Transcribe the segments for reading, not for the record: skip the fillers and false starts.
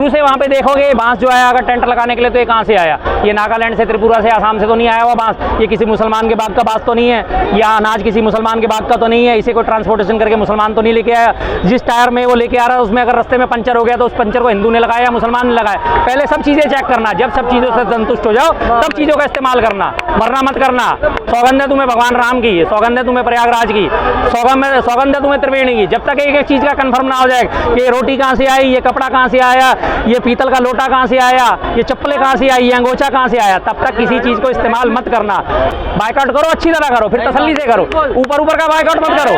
शुरू से वहाँ पे देखोगे बांस जो आया अगर टेंट लगाने के लिए तो ये कहाँ से आया? ये नागालैंड से, त्रिपुरा से, आसाम से तो नहीं आया हुआ बांस। ये किसी मुसलमान के बाग का बांस तो नहीं है, या अनाज किसी मुसलमान के बाग का तो नहीं है। इसे कोई ट्रांसपोर्टेशन करके मुसलमान तो नहीं लेके आया। जिस टायर में वो लेके आ रहा है उसमें अगर रास्ते में पंचर हो गया तो उस पंचर को हिंदू ने लगाया या मुसलमान ने लगाया? पहले सब चीज़ें चेक करना। जब सब चीज़ों से संतुष्ट हो जाओ तब चीज़ों का इस्तेमाल करना, वरना मत करना। सौगंध है तुम्हें भगवान राम की, सौगंध है तुम्हें प्रयागराज की, सौगंध है तुम्हें त्रिवेणी की। जब तक एक एक चीज़ का कन्फर्म ना हो जाए कि ये रोटी कहाँ से आई, ये कपड़ा कहाँ से आया, ये पीतल का लोटा कहाँ से आया, ये चप्पलें कहाँ से आई, ये अंगोछा कहाँ से आया, तब तक किसी चीज़ को इस्तेमाल मत करना। बायकॉट करो, अच्छी तरह करो, फिर तसल्ली से करो। ऊपर ऊपर का बायकॉट मत करो।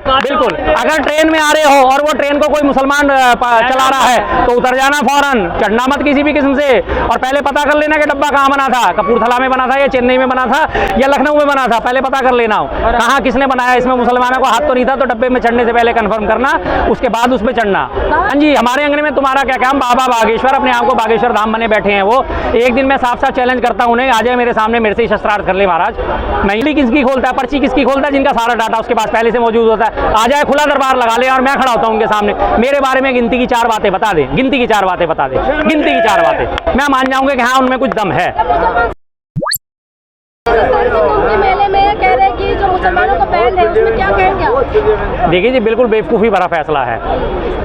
बिल्कुल, अगर ट्रेन में आ रहे हो और वो ट्रेन को कोई मुसलमान चला रहा है तो उतर जाना फौरन, चढ़ना मत किसी भी किस्म से। और पहले पता कर लेना कि डब्बा कहाँ बना था, कपूरथला में बना था या चेन्नई में बना था या लखनऊ में बना था, पहले पता कर लेना हो कहाँ किसने बनाया। इसमें मुसलमानों को हाथ तो नहीं था, तो डब्बे में चढ़ने से पहले कंफर्म करना, उसके बाद उसमें चढ़ना। हाँ जी, हमारे अंगने में तुम्हारा क्या काम। बाबा बागेश्वर अपने आप को बागेश्वर धाम बने बैठे हैं वो। एक दिन मैं साफ साफ चैलेंज करता हूँ उन्हें, आ जाए मेरे सामने, मेरे से ही शस्त्रार्थ कर ले महाराज। नहीं किसकी खोलता है, पर्ची किसकी खोलता है, जिनका सारा डाटा उसके पास पहले से मौजूद होता है। आ जाए, खुला दरबार लगा ले और मैं खड़ा होता हूँ उनके सामने, मेरे बारे में गिनती की 4 बातें बता दे, गिनती की 4 बातें बता दे, गिनती की 4 बातें, मैं मान जाऊंगा कि हाँ उनमें कुछ दम है। मेले में कह रहे कि जो मुसलमानों का बैंड है उसमें क्या कहेंगे आप? देखिए जी, बिल्कुल बेवकूफ़ी भरा फैसला है।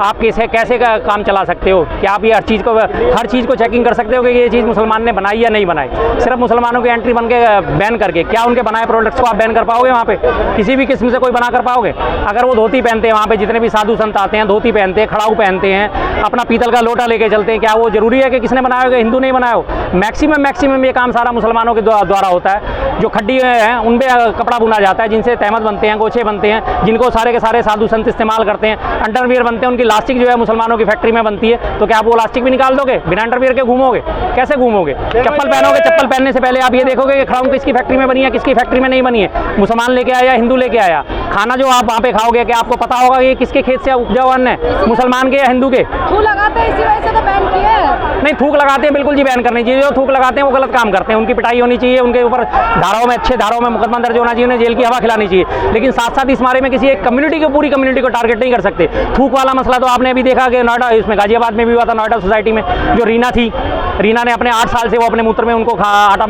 आप कैसे का काम चला सकते हो कि आप ये हर चीज़ को चेकिंग कर सकते हो कि ये चीज़ मुसलमान ने बनाई या नहीं बनाई? सिर्फ मुसलमानों की एंट्री बन के बैन करके क्या उनके बनाए प्रोडक्ट्स को आप बैन कर पाओगे? वहाँ पे किसी भी किस्म से कोई बना कर पाओगे? अगर वो धोती पहनते हैं, वहाँ पे जितने भी साधु संत आते हैं धोती पहनते हैं, खड़ाऊ पहनते हैं, अपना पीतल का लोटा लेके चलते हैं, क्या वो जरूरी है कि किसने बनाया होगा? हिंदू नहीं बनाया हो। मैक्सिमम ये काम सारा मुसलमानों के द्वारा होता है। जो खड्डी हैं उन पर कपड़ा बुना जाता है, जिनसे तहमद बनते हैं, गोछे बनते हैं, जिनको सारे के सारे साधु संत इस्तेमाल करते हैं। अंडरवियर बनते हैं, उनकी लास्टिक जो है मुसलमानों की फैक्ट्री में बनती है। तो क्या आप वो लास्टिक भी निकाल दोगे? बिना अंडरवियर के घूमोगे? कैसे घूमोगे? चप्पल पहनोगे, चप्पल पहनने से पहले आप ये देखोगे कि खड़ाऊ किसकी फैक्ट्री में बनी है, किसकी फैक्ट्री में नहीं बनी है, मुसलमान लेके आया, हिंदू लेके आया। खाना जो आप वहाँ पे खाओगे, क्या आपको पता होगा कि किसके खेत से उपजा हुआ अन्न है, मुसलमान के या हिंदू के? थूक लगाते हैं, इसी वजह से तो बैन किया है। नहीं, थूक लगाते हैं, बिल्कुल जी बैन करनी चाहिए। जो थूक लगाते हैं वो गलत काम करते हैं, उनकी पिटाई होनी चाहिए, उनके ऊपर धाराओं में, अच्छे धाराओं में मुकदमा दर्ज होना चाहिए, उन्हें जेल की हवा खिलानी चाहिए। लेकिन साथ साथ इस बारे में किसी एक कम्युनिटी को, पूरी कम्युनिटी को टारगेट नहीं कर सकते। थूक वाला मसला तो आपने अभी देखा कि नोएडा, इसमें गाजियाबाद में भी हुआ था, नोएडा सोसाइटी में जो रीना थी, रीना ने अपने 8 साल से वो अपने मूत्र में उनको आटा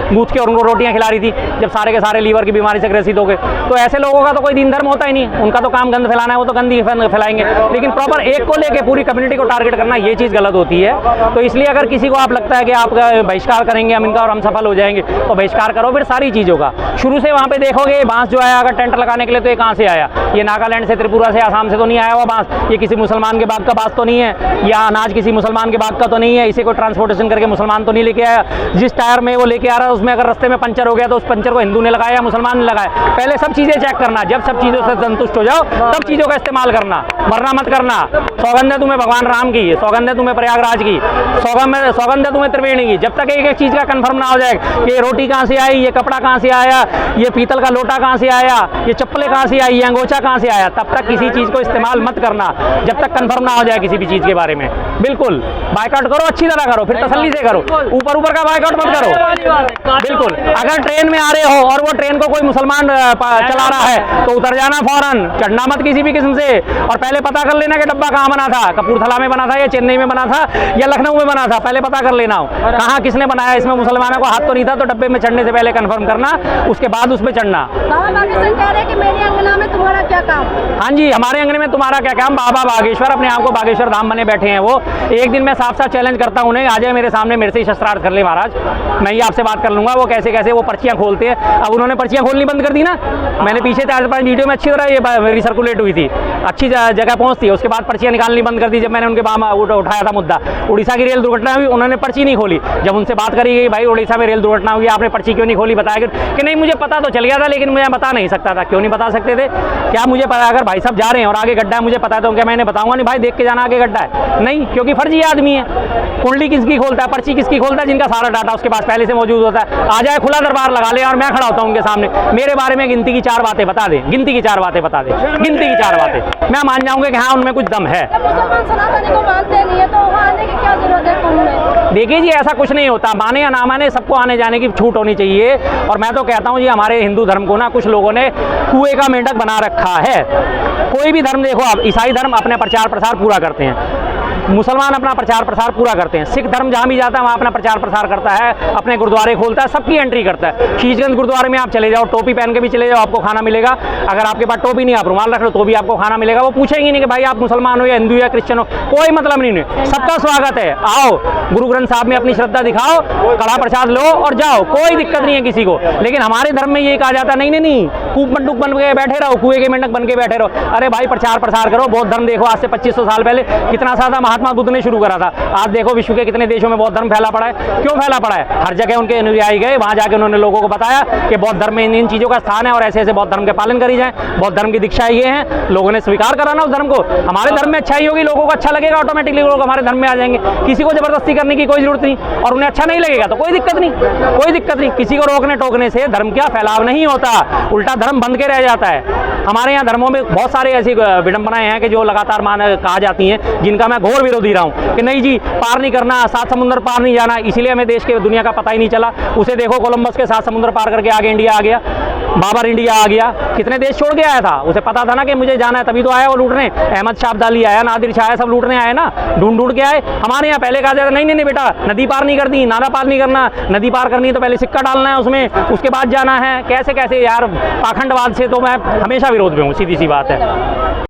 गूंथ के और उनको रोटियां खिला रही थी, जब सारे के सारे लीवर की बीमारी से ग्रसित हो गए। तो ऐसे लोगों का तो कोई दीन धर्म होता ही नहीं, उनका तो काम गंद फैलाना है, वो तो गंदी फैलाएंगे। लेकिन प्रॉपर एक को लेके पूरी कम्युनिटी को टारगेट करना, ये चीज़ गलत होती है। तो इसलिए अगर किसी को आप लगता है कि आप बहिष्कार करेंगे हम इनका और हम सफल हो जाएंगे, तो बहिष्कार करो फिर सारी चीज़ों का। शुरू से वहाँ पे देखोगे बांस जो आया अगर टेंट लगाने के लिए तो ये कहाँ से आया? ये नागालैंड से, त्रिपुरा से, आसाम से तो नहीं आया हुआ बांस। ये किसी मुसलमान के बाग का बांस तो नहीं है, या अनाज किसी मुसलमान के बाग का तो नहीं है। इसे कोई ट्रांसपोर्टेशन करके मुसलमान तो नहीं लेके आया। जिस टायर में वो लेके आ रहा है उसमें अगर रास्ते में पंचर हो गया तो उस पंचर को हिंदू ने लगाया या मुसलमान ने लगाया? पहले सब चीज़ें चेक करना। जब सब चीज़ों से संतुष्ट हो जाओ तब चीज़ों का इस्तेमाल करना, वरना मत करना। सौगंध है तुम्हें भगवान राम की, सौगंध है तुम्हें प्रयागराज की, सौगंध है तुम्हें त्रिवेणी की। जब तक एक एक चीज़ का कंफर्म ना हो जाए कि ये रोटी कहाँ से आई, ये कपड़ा कहाँ से आया, ये पीतल का लोटा कहाँ से आया, ये चप्पलें कहाँ से आई, ये अंगोछा कहाँ से आया, तब तक किसी चीज़ को इस्तेमाल मत करना, जब तक कंफर्म ना हो जाए किसी भी चीज़ के बारे में। बिल्कुल, बायकॉट करो, अच्छी तरह करो, फिर तसल्ली से करो। ऊपर का बायकॉट मत करो। बिल्कुल, अगर ट्रेन में आ रहे हो और वो ट्रेन को कोई मुसलमान चला रहा है तो उतर जाना फौरन, चढ़ना मत किसी भी किस्म से। और पहले पता कर लेना कि डब्बा कहाँ बना था, कपूरथला में बना था या चेन्नई में बना था या लखनऊ में बना था, पहले पता कर लेना हो कहाँ किसने बनाया। इसमें मुसलमानों को हाथ तो नहीं था, तो डब्बे में चढ़ने से पहले कंफर्म करना, उसके बाद उसमें चढ़ना। बाबा बागेश्वर कह रहे हैं कि मेरे अंगना में तुम्हारा क्या काम? हाँ जी, हमारे अंगने में तुम्हारा क्या काम। बाबा बागेश्वर अपने आप को बागेश्वर धाम बने बैठे हैं वो। एक दिन मैं साफ साफ चैलेंज करता हूँ उन्हें, आ जाए मेरे सामने, मेरे से ही शस्त्रार्थ कर ले महाराज, मैं ही आपसे बात कर लूंगा। वो कैसे वो पर्चियाँ खोलते हैं। अब उन्होंने पर्चियाँ खोलनी बंद कर दी ना। मैंने पीछे से आज वीडियो में अच्छी तरह ये मेरी सर्कुलेट हुई थी, अच्छी जगह पहुँचती। उसके बाद पर्चियाँ निकालनी बंद कर दी जब मैंने उनके उठाया था मुद्दा। उड़ीसा की रेल दुर्घटना हुई, उन्होंने पर्ची नहीं खोली। जब उनसे बात करी गई, भाई उड़ीसा में रेल दुर्घटना हुई, आपने पर्ची क्यों नहीं खोली? बताया कि नहीं मुझे पता तो चल गया था लेकिन मैं बता नहीं सकता था। क्यों नहीं बता सकते थे? क्या मुझे पता? अगर भाई साहब जा रहे हैं और आगे गड्ढा है मुझे पता है तो क्या मैंने बताऊंगा नहीं भाई देख के जाना आगे गड्ढा है? नहीं, क्योंकि फर्जी आदमी है। कुंडली किसकी खोलता है, पर्ची किसकी खोलता है? जिनका सारा डाटा उसके पास पहले से मौजूद होता है। आ जाए, खुला दरबार लगा ले और मैं खड़ा होता हूँ उनके सामने, मेरे बारे में गिनती की 4 बातें बता दे, गिनती की 4 बातें बता दे, गिनती की 4 बातें, मैं मान जाऊंगा कि हाँ उनमें कुछ दम है। मुसलमान सनातनी को मानते नहीं है तो वहाँ आने की क्या जरूरत है कुंभ में? देखिए जी, ऐसा कुछ नहीं होता, माने या ना माने सबको आने जाने की छूट होनी चाहिए। और मैं तो कहता हूँ जी, हमारे हिंदू धर्म को ना कुछ लोगों ने कुएं का मेंढक बना रखा है। कोई भी धर्म देखो आप, ईसाई धर्म अपने प्रचार प्रसार पूरा करते हैं, मुसलमान अपना प्रचार प्रसार पूरा करते हैं, सिख धर्म जहाँ भी जाता है वहाँ अपना प्रचार प्रसार करता है, अपने गुरुद्वारे खोलता है, सबकी एंट्री करता है। शीशगंज गुरुद्वारे में आप चले जाओ, टोपी पहन के भी चले जाओ, आपको खाना मिलेगा। अगर आपके पास टोपी नहीं, आप रुमाल रख लो तो भी आपको खाना मिलेगा। वो पूछेंगे नहीं कि भाई आप मुसलमान हो या हिंदू या क्रिश्चियन हो, कोई मतलब नहीं है, सबका स्वागत है। आओ गुरु ग्रंथ साहब में अपनी श्रद्धा दिखाओ, कड़ा प्रसाद लो और जाओ, कोई दिक्कत नहीं है किसी को। लेकिन हमारे धर्म में ये कहा जाता है नहीं, कूप मंडूक बन के बैठे रहो, कुएं के मेंढक बन के बैठे रहो। अरे भाई प्रचार प्रसार करो। बौद्ध धर्म देखो, आज से 2500 साल पहले कितना सादा महात्मा बुद्ध ने शुरू करा था। आज देखो विश्व के कितने देशों में बौद्ध धर्म फैला पड़ा है। क्यों फैला पड़ा है? हर जगह उनके अनुयायी गए, वहां जाके उन्होंने लोगों को बताया कि बौद्ध धर्म में इन चीजों का स्थान है और ऐसे ऐसे बौद्ध धर्म के पालन करी जाए। बौद्ध धर्म की दीक्षा ये है, लोगों ने स्वीकार करा ना उस धर्म को। हमारे धर्म में अच्छाई होगी, लोगों को अच्छा लगेगा, ऑटोमेटिकली लोग हमारे धर्म में आ जाएंगे। किसी को जबरदस्ती करने की कोई जरूरत नहीं, और उन्हें अच्छा नहीं लगेगा तो कोई दिक्कत नहीं, कोई दिक्कत नहीं। किसी को रोकने टोकने से धर्म का फैलाव नहीं होता, उल्टा धर्म बंद के रह जाता है। हमारे यहाँ धर्मों में बहुत सारे ऐसी विडंबनाएं हैं कि जो लगातार कहा जाती हैं, जिनका मैं घोर विरोधी रहा हूँ कि नहीं जी, पार नहीं करना, 7 समुद्र पार नहीं जाना, इसीलिए हमें देश के दुनिया का पता ही नहीं चला। उसे देखो, कोलंबस के 7 समुद्र पार करके आगे इंडिया आ गया, बाबर इंडिया आ गया, कितने देश छोड़ के आया था। उसे पता था ना कि मुझे जाना है, तभी तो आया वो लूटने। अहमद शाह अब्दाली आया, नादिर शाह, सब लूटने आए ना, ढूंढ के आए। हमारे यहाँ पहले कहा जाता नहीं बेटा, नदी पार नहीं करनी, नाला पार नहीं करना, नदी पार करनी तो पहले सिक्का डालना है उसमें, उसके बाद जाना है। कैसे यार, पाखंडवाद से तो मैं हमेशा विरोध में हूँ, सीधी सी बात है।